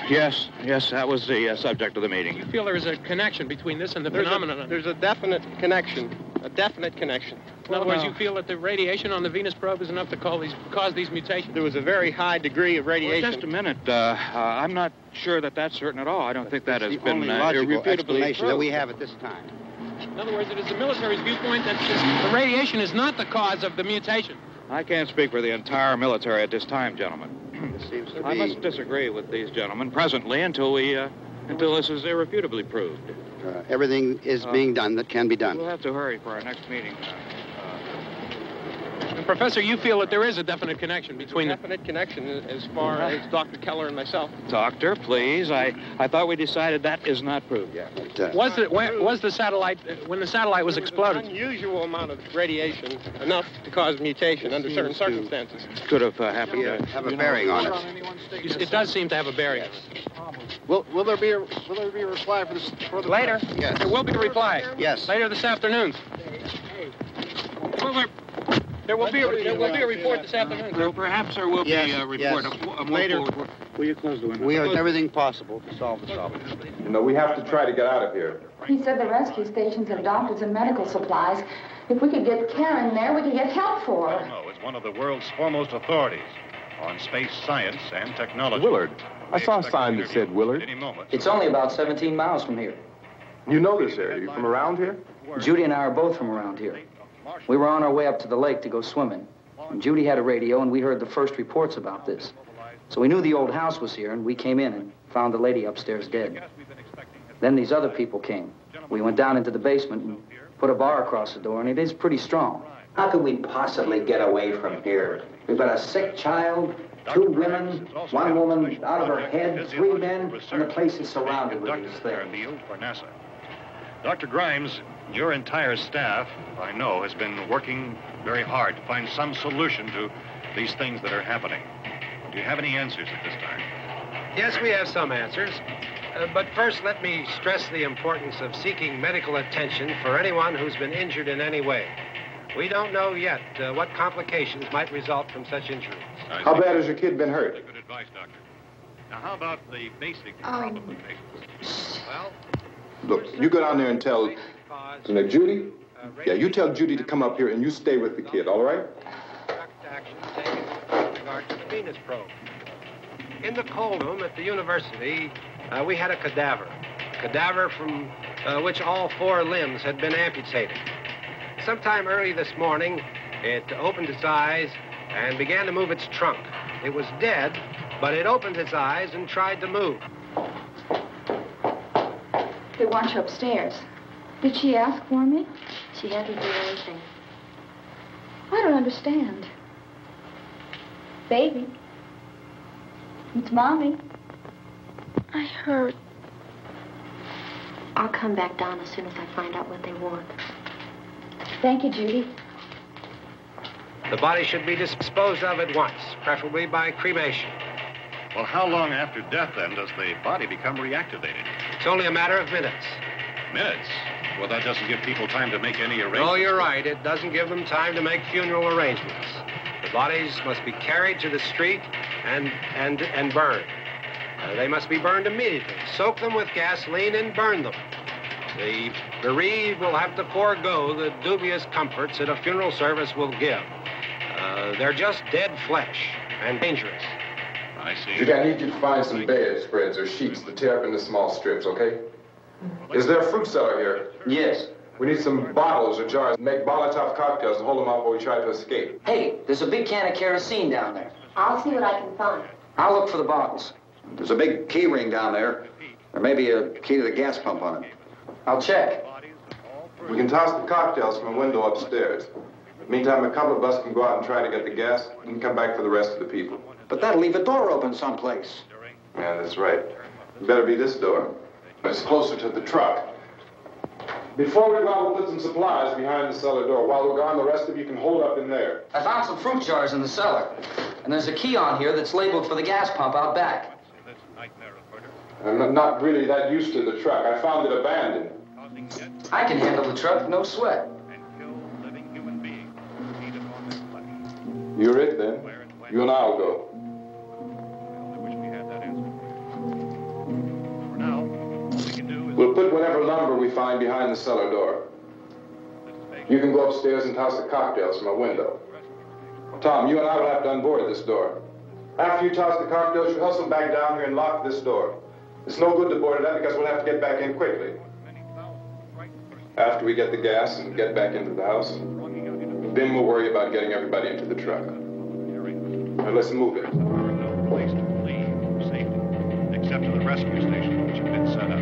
Yes, that was the subject of the meeting. You feel there is a connection between this and the phenomenon? There's a definite connection. In other words, you feel that the radiation on the Venus probe is enough to cause these mutations? There was a very high degree of radiation. Well, just a minute. I'm not sure that that's certain at all. I don't think that has been logical explanation proved. that we have at this time. In other words, it is the military's viewpoint that the radiation is not the cause of the mutation. I can't speak for the entire military at this time, gentlemen. This seems to I must disagree with these gentlemen presently until this is irrefutably proved. Everything is being done that can be done. We'll have to hurry for our next meeting. Professor, you feel that there is a definite connection between them? Definite connection as far as Dr. Keller and myself. Doctor, please. I thought we decided that is not proved yet. Was the satellite, when the satellite was exploded? An unusual amount of radiation, enough to cause mutation under certain circumstances. Could have happened. Have a bearing on it. It does seem to have a bearing. Will there be a reply for the later? Yes. There will be a reply. Yes. Later this afternoon. There will be a report this afternoon. Perhaps there will be a report. Later. Will you close the window? We are doing everything possible to solve the problem. You know, we have to try to get out of here. He said the rescue stations have doctors and medical supplies. If we could get care in there, we could get help for her. No, it's one of the world's foremost authorities on space science and technology. Willard. I saw a sign that said Willard. It's only about 17 miles from here. You know this area. You from around here? Judy and I are both from around here. We were on our way up to the lake to go swimming. And Judy had a radio, and we heard the first reports about this. So we knew the old house was here, and we came in and found the lady upstairs dead. Then these other people came. We went down into the basement and put a bar across the door, and it is pretty strong. How could we possibly get away from here? We've got a sick child, 2 women, 1 woman out of her head, 3 men, and the place is surrounded with these things. For NASA. Dr. Grimes, your entire staff, I know, has been working very hard to find some solution to these things that are happening. Do you have any answers at this time? Yes, we have some answers. But first, let me stress the importance of seeking medical attention for anyone who's been injured in any way. We don't know yet what complications might result from such injuries. How bad has your kid been hurt? Good advice, Doctor. Now, how about the basic problem of patients? Well, Look, you go down there and tell, Judy? Yeah, you tell Judy to come up here and you stay with the kid, all right? Action taken with regard to the Venus probe. In the cold room at the university, we had a cadaver from which all 4 limbs had been amputated. Sometime early this morning, it opened its eyes and began to move its trunk. It was dead, but it opened its eyes and tried to move. They want you upstairs. Did she ask for me? She hasn't done anything. I don't understand. Baby. It's Mommy. I heard. I'll come back down as soon as I find out what they want. Thank you, Judy. The body should be disposed of at once, preferably by cremation. Well, how long after death, then, does the body become reactivated? It's only a matter of minutes. Minutes? Well, that doesn't give people time to make any arrangements. No, you're right. It doesn't give them time to make funeral arrangements. The bodies must be carried to the street and burned. They must be burned immediately. Soak them with gasoline and burn them. The bereaved will have to forego the dubious comforts that a funeral service will give. They're just dead flesh and dangerous. I see. Judy, I need you to find some bedspreads or sheets to tear up into small strips, okay? Is there a fruit cellar here? Yes. We need some bottles or jars. Make Molotov cocktails and hold them out while we try to escape. Hey, there's a big can of kerosene down there. I'll see what I can find. I'll look for the bottles. There's a big key ring down there. There may be a key to the gas pump on it. I'll check. We can toss the cocktails from a window upstairs. Meantime, a couple of us can go out and try to get the gas and come back for the rest of the people. But that'll leave a door open someplace. Yeah, that's right. It better be this door. It's closer to the truck. Before we go out, we'll put some supplies behind the cellar door. While we're gone, the rest of you can hold up in there. I found some fruit jars in the cellar. And there's a key on here that's labeled for the gas pump out back. I'm not really that used to the truck. I found it abandoned. I can handle the truck, no sweat. You're it, then. You and I'll go. We'll put whatever lumber we find behind the cellar door. You can go upstairs and toss the cocktails from a window. Tom, you and I will have to unboard this door. After you toss the cocktails, you hustle back down here and lock this door. It's no good to board it up because we'll have to get back in quickly. After we get the gas and get back into the house, then we'll worry about getting everybody into the truck. Now let's move it. No place to leave safety, except to the rescue station, which have been set up.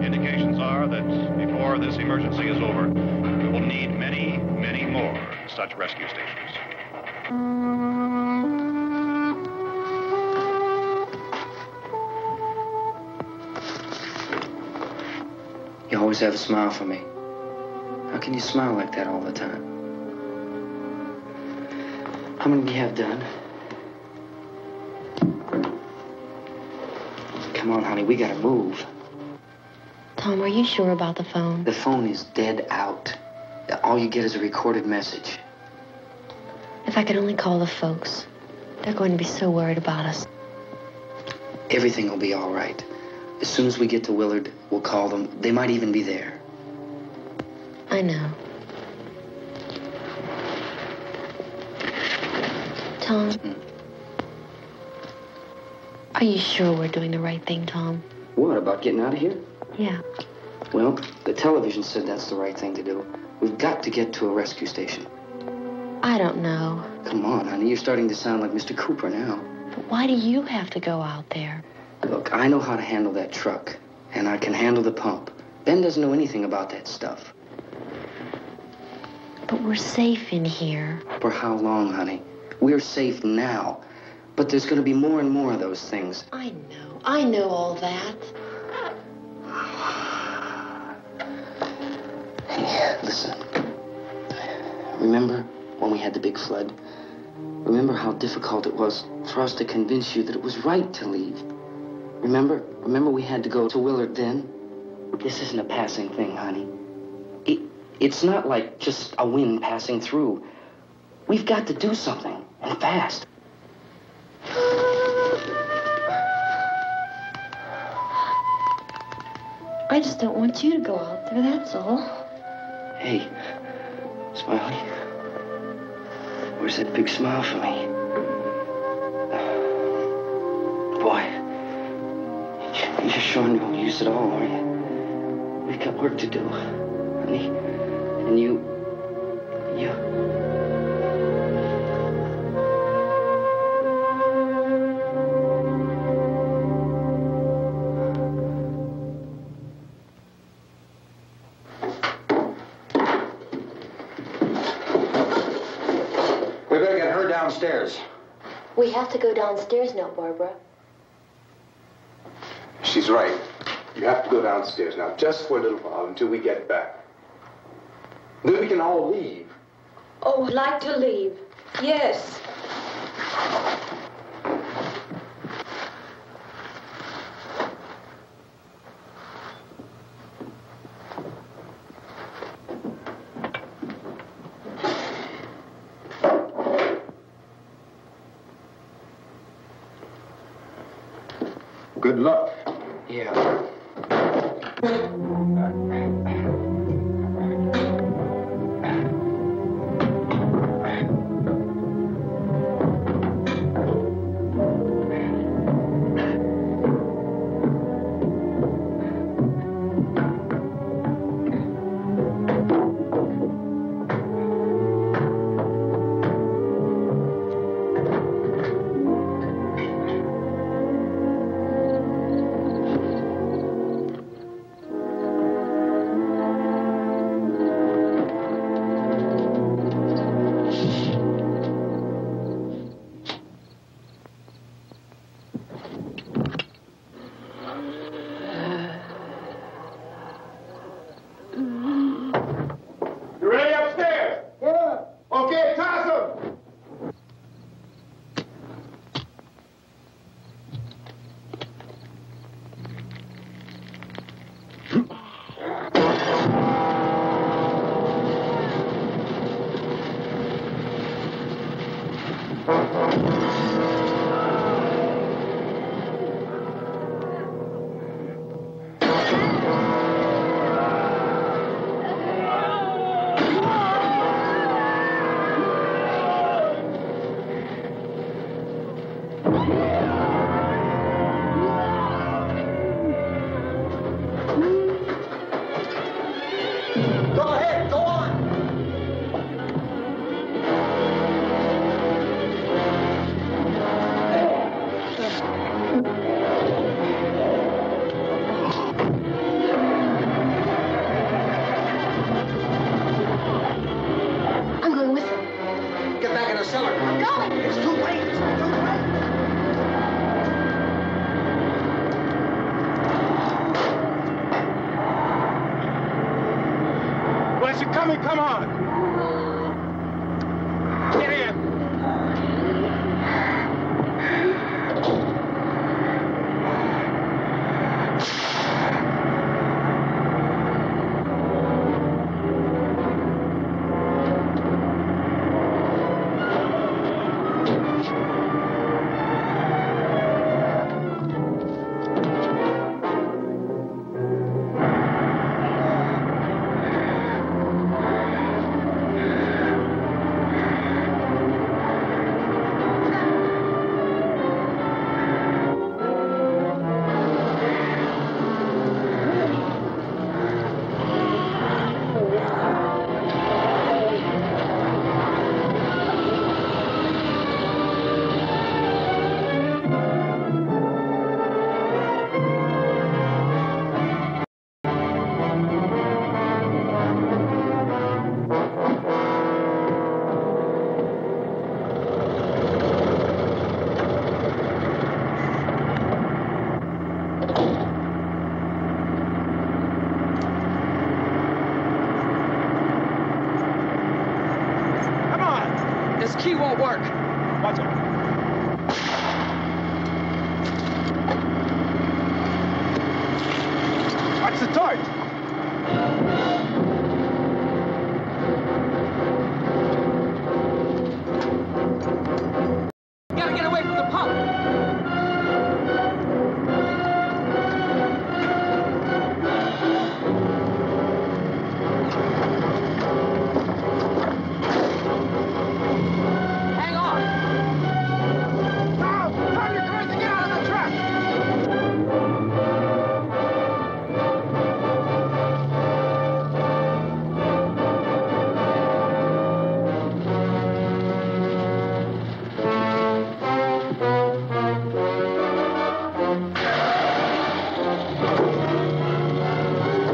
Indications are that before this emergency is over, we will need many, many more such rescue stations. You always have a smile for me. How can you smile like that all the time? How many do you have done? Come on, honey, we gotta move. Tom, are you sure about the phone? The phone is dead out. All you get is a recorded message. If I could only call the folks. They're going to be so worried about us. Everything will be all right. As soon as we get to Willard, we'll call them. They might even be there. I know. Tom? Are you sure we're doing the right thing, Tom? What, about getting out of here? Yeah. Well, the television said that's the right thing to do. We've got to get to a rescue station. I don't know. Come on, honey. You're starting to sound like Mr. Cooper now. But why do you have to go out there? Look, I know how to handle that truck, and I can handle the pump. Ben doesn't know anything about that stuff. But we're safe in here. For how long, honey? We're safe now. But there's going to be more and more of those things. I know. I know all that. Hey, listen. Remember when we had the big flood? Remember how difficult it was for us to convince you that it was right to leave? Remember we had to go to Willard then? This isn't a passing thing, honey. It's not like just a wind passing through. We've got to do something, and fast. I just don't want you to go out there, that's all. Hey, Smiley. Where's that big smile for me? Boy, you're sure no use at all, are you? We've got work to do, honey. And you... We better get her downstairs. We have to go downstairs now, Barbara. She's right. You have to go downstairs now, just for a little while, until we get back. Then we can all leave. Oh, I'd like to leave. Yes. Good luck. Yeah. Come on. Get in. This key won't work. Watch it. Watch the torch. Gotta get away from the pump. Hang on. Now, turn your cars and get out of the truck.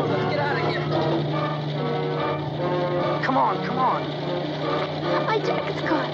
Let's get out of here. Come on, come on. My jacket's gone.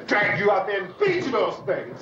Drag you out there and feed you those things.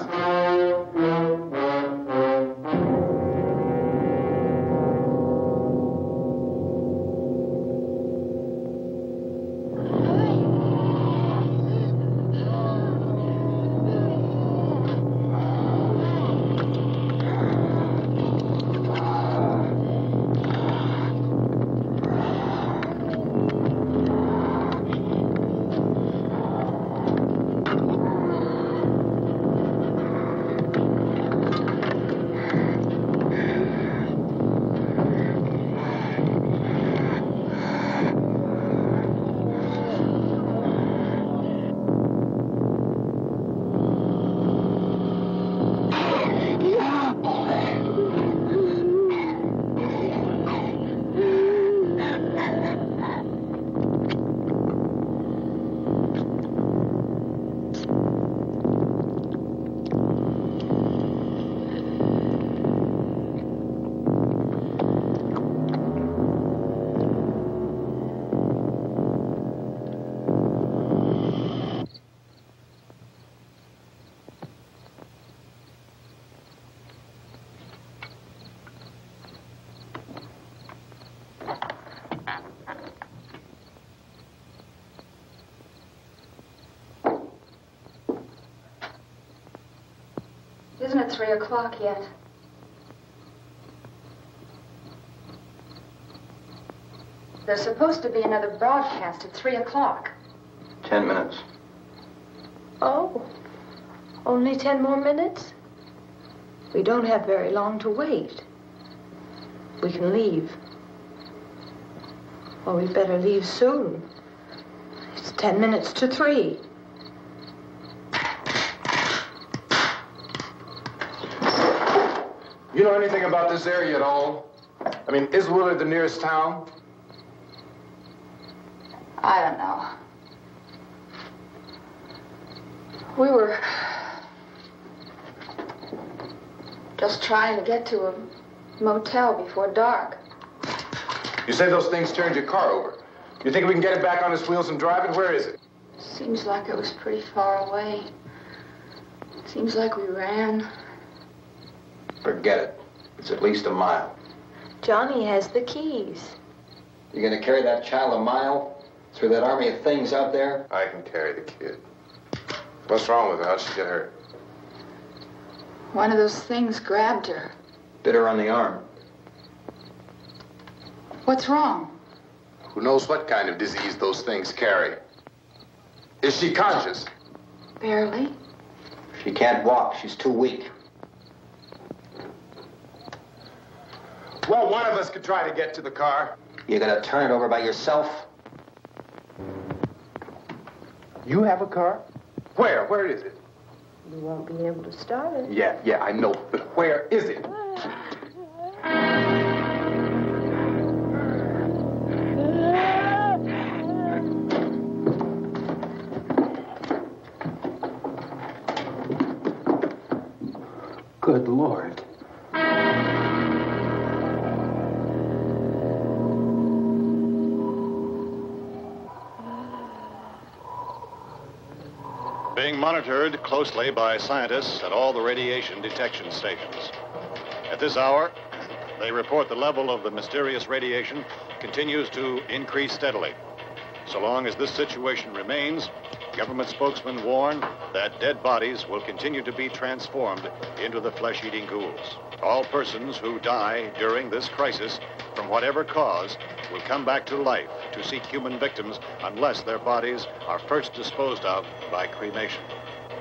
Isn't it 3 o'clock yet? There's supposed to be another broadcast at 3 o'clock. 10 minutes. Oh, only 10 more minutes? We don't have very long to wait. We can leave. Well, we'd better leave soon. It's 10 minutes to 3. You know anything about this area at all? I mean, is Willard the nearest town? I don't know. We were just trying to get to a motel before dark. You say those things turned your car over. You think we can get it back on its wheels and drive it? Where is it? Seems like it was pretty far away. Seems like we ran. Forget it. It's at least a mile. Johnny has the keys. You gonna carry that child a mile through that army of things out there? I can carry the kid. What's wrong with her? How'd she get hurt? One of those things grabbed her. Bit her on the arm. What's wrong? Who knows what kind of disease those things carry? Is she conscious? Barely. She can't walk. She's too weak. Well, one of us could try to get to the car. You gonna turn it over by yourself? You have a car? Where? Where is it? You won't be able to start it. Yeah, I know. But where is it? Good Lord. Being monitored closely by scientists at all the radiation detection stations. At this hour, they report the level of the mysterious radiation continues to increase steadily. So long as this situation remains, government spokesmen warn that dead bodies will continue to be transformed into the flesh-eating ghouls. All persons who die during this crisis, from whatever cause, will come back to life to seek human victims unless their bodies are first disposed of by cremation.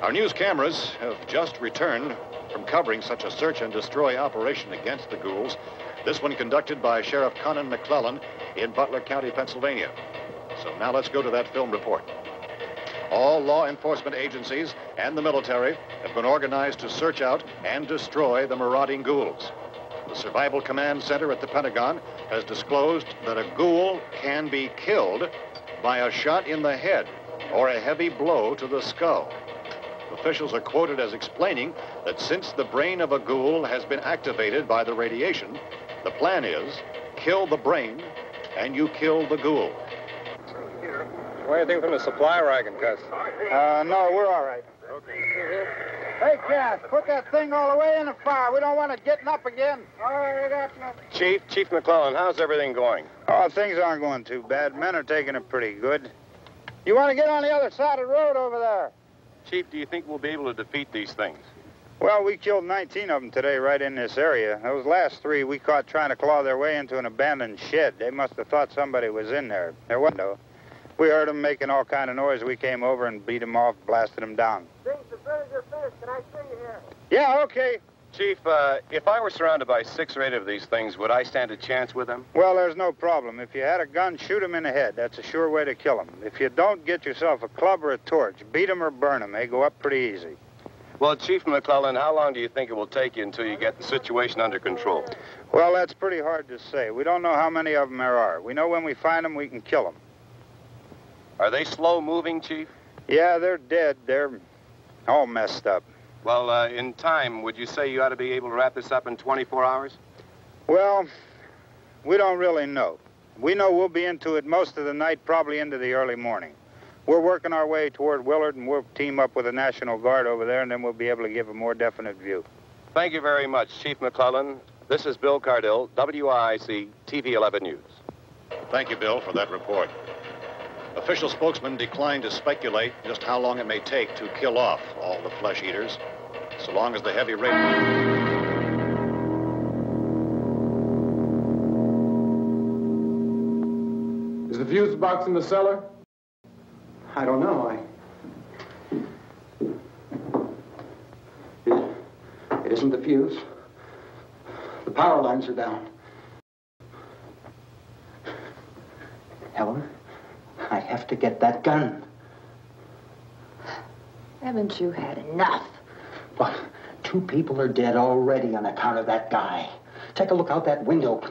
Our news cameras have just returned from covering such a search and destroy operation against the ghouls, this one conducted by Sheriff Conan McClellan in Butler County, Pennsylvania. So now let's go to that film report. All law enforcement agencies and the military have been organized to search out and destroy the marauding ghouls. The Survival Command Center at the Pentagon has disclosed that a ghoul can be killed by a shot in the head or a heavy blow to the skull. Officials are quoted as explaining that since the brain of a ghoul has been activated by the radiation, the plan is kill the brain and you kill the ghoul. What do you think from the supply wagon, Cuz? No, we're all right. Okay. Hey, Cass, put that thing all the way in the fire. We don't want it getting up again. All right, Chief McClellan, how's everything going? Oh, things aren't going too bad. Men are taking it pretty good. You want to get on the other side of the road over there? Chief, do you think we'll be able to defeat these things? Well, we killed 19 of them today right in this area. Those last 3 we caught trying to claw their way into an abandoned shed. They must have thought somebody was in there. There wasn't, though. We heard them making all kind of noise. We came over and beat them off, blasted them down. Things as good as your fist. Can I see you here? Yeah, okay. Chief, if I were surrounded by 6 or 8 of these things, would I stand a chance with them? Well, there's no problem. If you had a gun, shoot them in the head. That's a sure way to kill them. If you don't, get yourself a club or a torch. Beat them or burn them. They go up pretty easy. Well, Chief McClellan, how long do you think it will take you until you get the situation under control? Well, that's pretty hard to say. We don't know how many of them there are. We know when we find them, we can kill them. Are they slow-moving, Chief? Yeah, they're dead. They're all messed up. Well, in time, would you say you ought to be able to wrap this up in 24 hours? Well, we don't really know. We know we'll be into it most of the night, probably into the early morning. We're working our way toward Willard, and we'll team up with the National Guard over there, and then we'll be able to give a more definite view. Thank you very much, Chief McClellan. This is Bill Cardill, WIC TV 11 News. Thank you, Bill, for that report. Official spokesmen declined to speculate just how long it may take to kill off all the flesh eaters, so long as the heavy rate... Is the fuse box in the cellar? I don't know. It isn't the fuse. The power lines are down. Helen, I have to get that gun. Haven't you had enough? What? 2 people are dead already on account of that guy. Take a look out that window.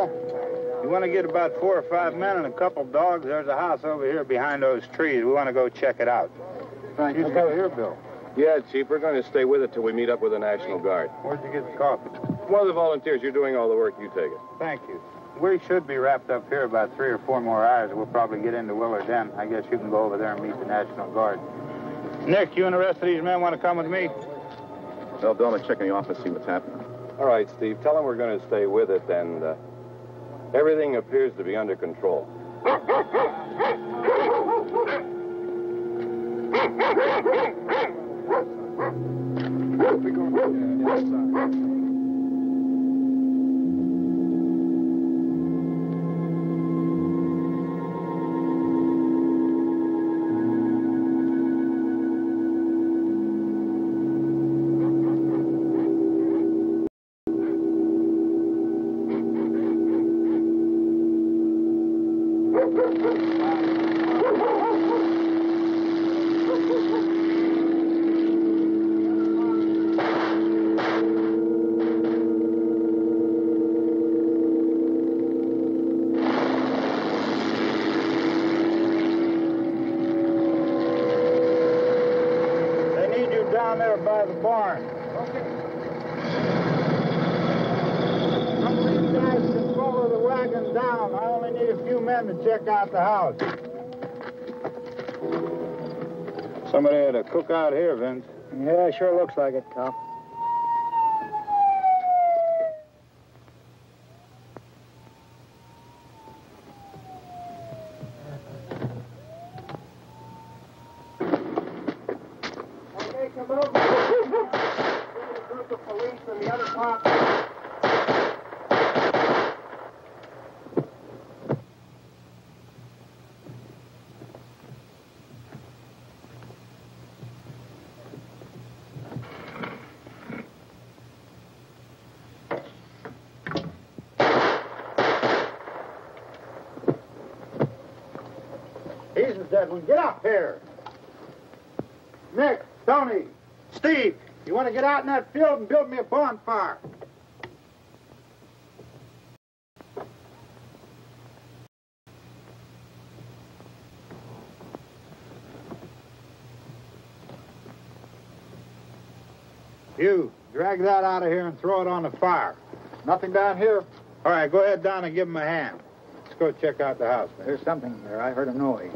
Bill? You want to get about 4 or 5 men and a couple dogs? There's a house over here behind those trees. We want to go check it out. Thank you. Go here, Bill. Yeah, Chief, we're going to stay with it till we meet up with the National Guard. Where'd you get the coffee? One of the volunteers, you're doing all the work, you take it. Thank you. We should be wrapped up here about 3 or 4 more hours. We'll probably get into Willard then. I guess you can go over there and meet the National Guard. Nick, you and the rest of these men want to come with me? Well, Bill, let's check in the office, see what's happening. All right, Steve, tell them we're going to stay with it, and everything appears to be under control. Down there by the barn. Okay. Some of these guys can follow the wagon down. I only need a few men to check out the house. Somebody had a cookout here, Vince. Yeah, sure looks like it, Cop. He's the dead one. Get up here. Nick, Tony, Steve, you want to get out in that field and build me a bonfire? You, drag that out of here and throw it on the fire. Nothing down here? All right, go ahead down and give him a hand. Let's go check out the house. There's something there. I heard a noise.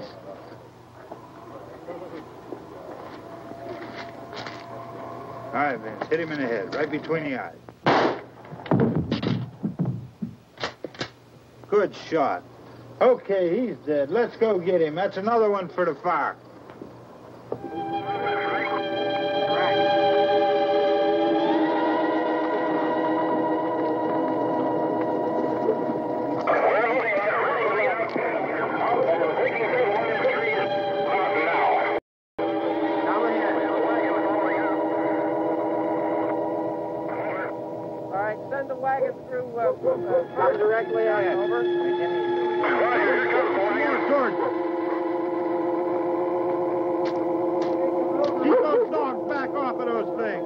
All right, Vince, hit him in the head, right between the eyes. Good shot. Okay, he's dead. Let's go get him. That's another one for the fire. Send the wagon through directly out over. Keep those dogs back off of those things.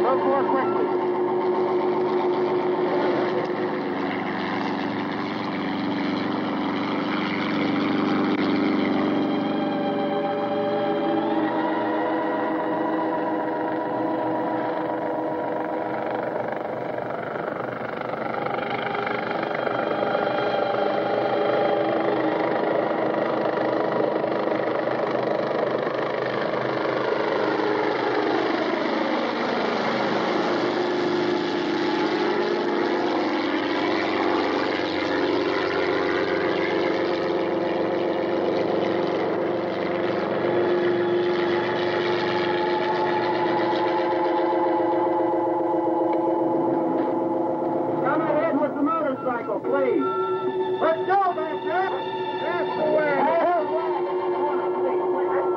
Move more quickly. Please. Let's go, back there. That's the way.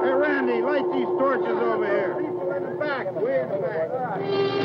Hey, Randy, light these torches over here. In the back, way in the back.